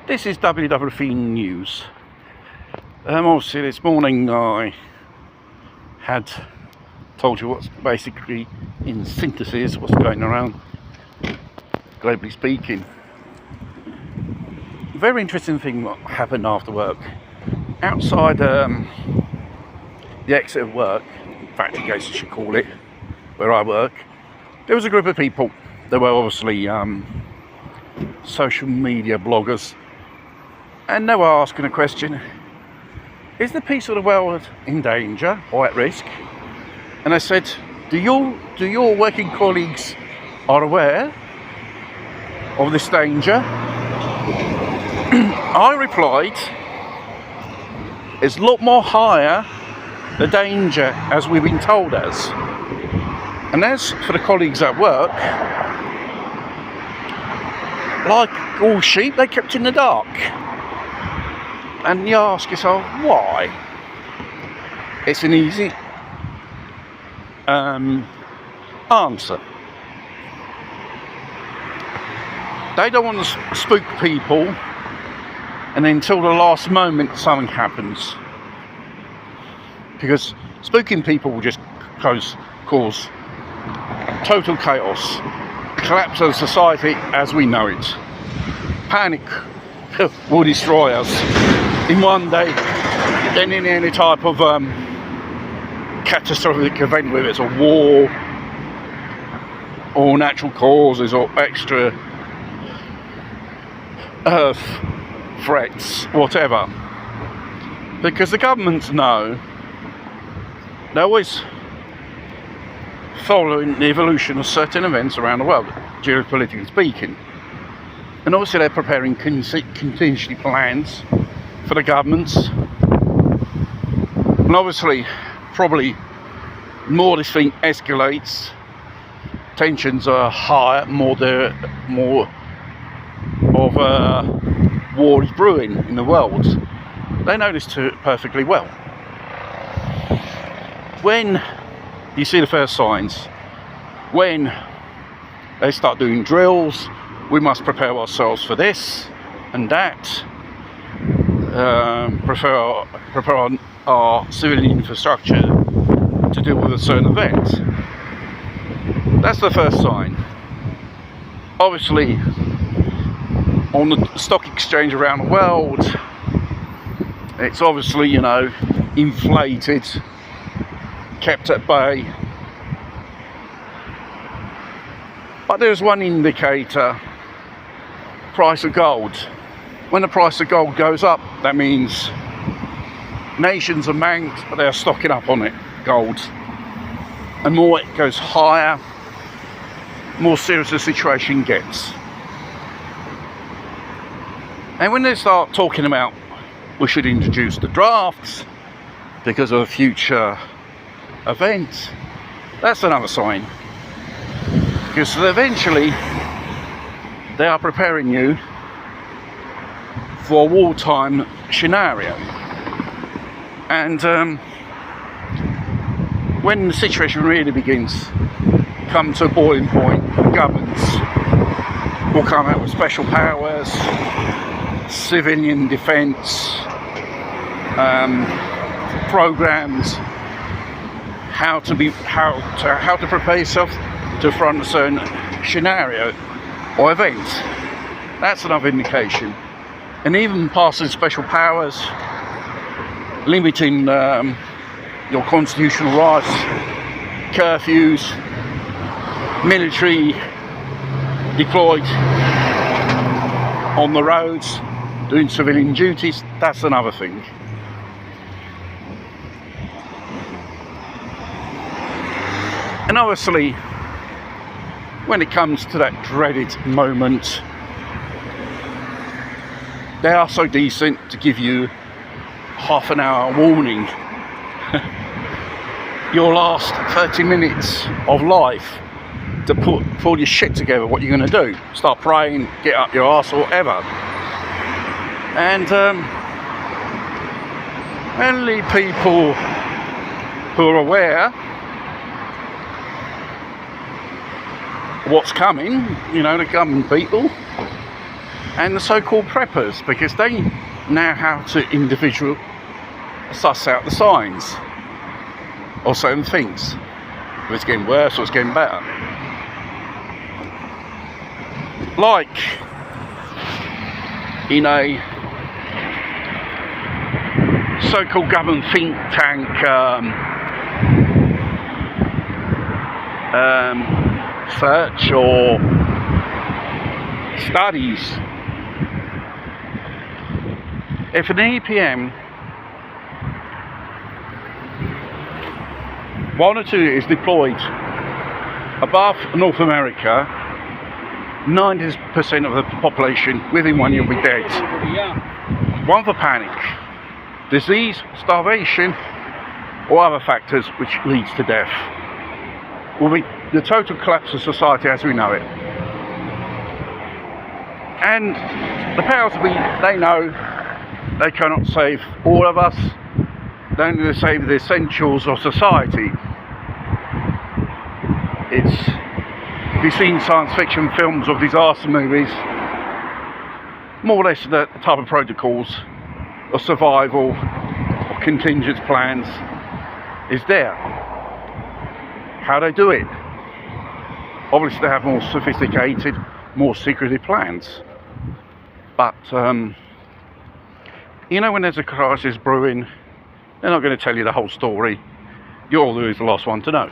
This is WWF News. Obviously this morning I had told you what's basically in synthesis what's going around globally speaking. Very interesting thing what happened after work. Outside the exit of work, factory gates I should call it, where I work, there was a group of people. They were obviously social media bloggers, and they were asking a question: is the peace of the world in danger or at risk? And I said, do your working colleagues are aware of this danger? I replied, it's a lot more higher the danger as we've been told as. And as for the colleagues at work, like all sheep, they kept in the dark. And you ask yourself, why? It's an easy answer. They don't want to spook people, and then until the last moment something happens. Because spooking people will just cause total chaos, collapse of society as we know it. Panic will destroy us in one day, then in any type of catastrophic event, whether it's a war or natural causes or extra earth threats, whatever. Because the governments know, they're always following the evolution of certain events around the world, geopolitically speaking. And obviously they're preparing contingency plans for the governments. And obviously, probably more this thing escalates, tensions are higher, more of a war is brewing in the world. They know this perfectly well. When you see the first signs, when they start doing drills, we must prepare ourselves for this and that, prepare our civilian infrastructure to deal with a certain event. That's the first sign. Obviously, on the stock exchange around the world, it's obviously, inflated, kept at bay. But there's one indicator: price of gold. When the price of gold goes up, that means nations are manked, they're stocking up on it, gold. And more it goes higher, more serious the situation gets. And when they start talking about we should introduce the drafts because of a future event, that's another sign. Because eventually they are preparing you for a wartime scenario. And when the situation really begins come to a boiling point, governments will come out with special powers, civilian defence programs, how to prepare yourself to front a certain scenario or event. That's another indication. And even passing special powers, limiting your constitutional rights, curfews, military deployed on the roads doing civilian duties, that's another thing. And obviously, when it comes to that dreaded moment, they are so decent to give you half an hour warning. Your last 30 minutes of life to pull your shit together, what you're going to do. Start praying, get up your arse or whatever. And only people who are aware what's coming, the government people, and the so-called preppers, because they know how to individual suss out the signs or certain things. If it's getting worse or it's getting better. Like in a so-called government think tank search or studies, if an EPM 1 or 2 is deployed above North America, 90% of the population within 1 year will be dead. One for panic, disease, starvation, or other factors which leads to death. Will be the total collapse of society as we know it. And the powers that be, they know they cannot save all of us. They only save the essentials of society. If you've seen science fiction films or disaster movies, more or less the type of protocols of survival or contingent plans is there. How they do it? Obviously they have more sophisticated, more secretive plans. But you know, when there's a crisis brewing, they're not going to tell you the whole story. You're always the last one to know.